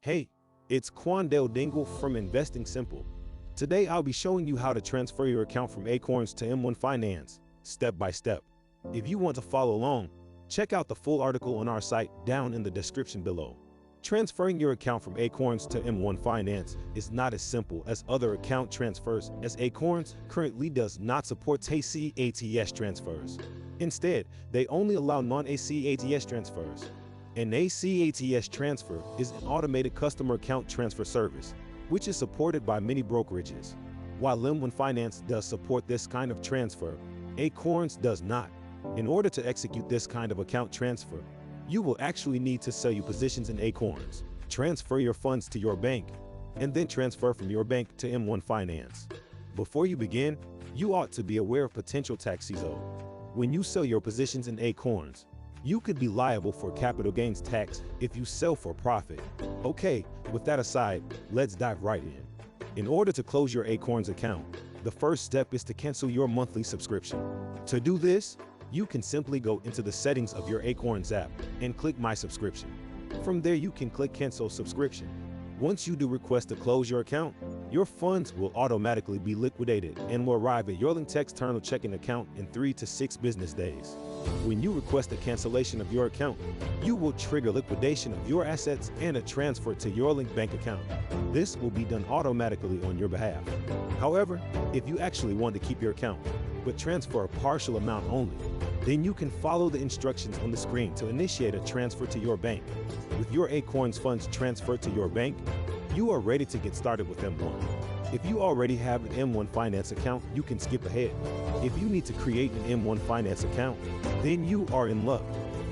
Hey, it's Quandale Dingle from Investing Simple. Today I'll be showing you how to transfer your account from Acorns to M1 Finance, step by step. If you want to follow along, check out the full article on our site down in the description below. Transferring your account from Acorns to M1 Finance is not as simple as other account transfers, as Acorns currently does not support ACATS transfers. Instead, they only allow non-ACATS transfers. An ACATS transfer is an automated customer account transfer service, which is supported by many brokerages. While M1 Finance does support this kind of transfer, Acorns does not. In order to execute this kind of account transfer, you will actually need to sell your positions in Acorns, transfer your funds to your bank, and then transfer from your bank to M1 Finance. Before you begin, you ought to be aware of potential taxes owed. When you sell your positions in Acorns, you could be liable for capital gains tax if you sell for profit. Okay, with that aside, let's dive right in. In order to close your Acorns account, the first step is to cancel your monthly subscription. To do this, you can simply go into the settings of your Acorns app and click My Subscription. From there, you can click Cancel Subscription. Once you do request to close your account, your funds will automatically be liquidated and will arrive at your linked external checking account in 3 to 6 business days. When you request a cancellation of your account, you will trigger liquidation of your assets and a transfer to your linked bank account. This will be done automatically on your behalf. However, if you actually want to keep your account, but transfer a partial amount only, then you can follow the instructions on the screen to initiate a transfer to your bank. With your Acorns funds transferred to your bank, you are ready to get started with M1. If you already have an M1 Finance account, you can skip ahead. If you need to create an M1 Finance account, then you are in luck.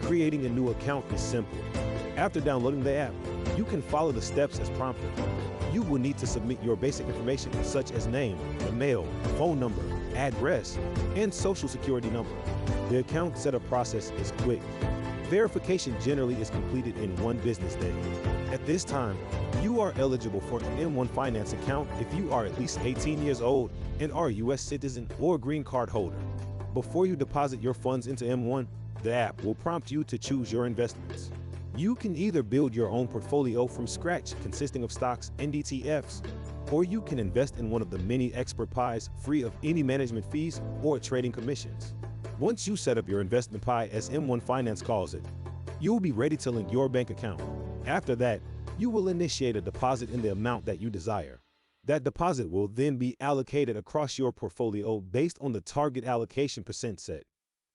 Creating a new account is simple. After downloading the app, you can follow the steps as prompted. You will need to submit your basic information such as name, email, phone number, address, and social security number. The account setup process is quick. Verification generally is completed in 1 business day. At this time, you are eligible for an M1 Finance account if you are at least 18 years old and are a U.S. citizen or green card holder. Before you deposit your funds into M1, the app will prompt you to choose your investments. You can either build your own portfolio from scratch consisting of stocks and ETFs, or you can invest in one of the many expert pies free of any management fees or trading commissions. Once you set up your investment pie, as M1 Finance calls it, you will be ready to link your bank account. After that, you will initiate a deposit in the amount that you desire. That deposit will then be allocated across your portfolio based on the target allocation percent set.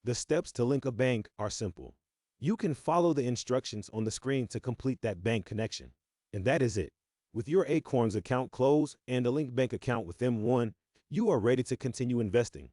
The steps to link a bank are simple. You can follow the instructions on the screen to complete that bank connection. And that is it. With your Acorns account closed and a linked bank account with M1, you are ready to continue investing.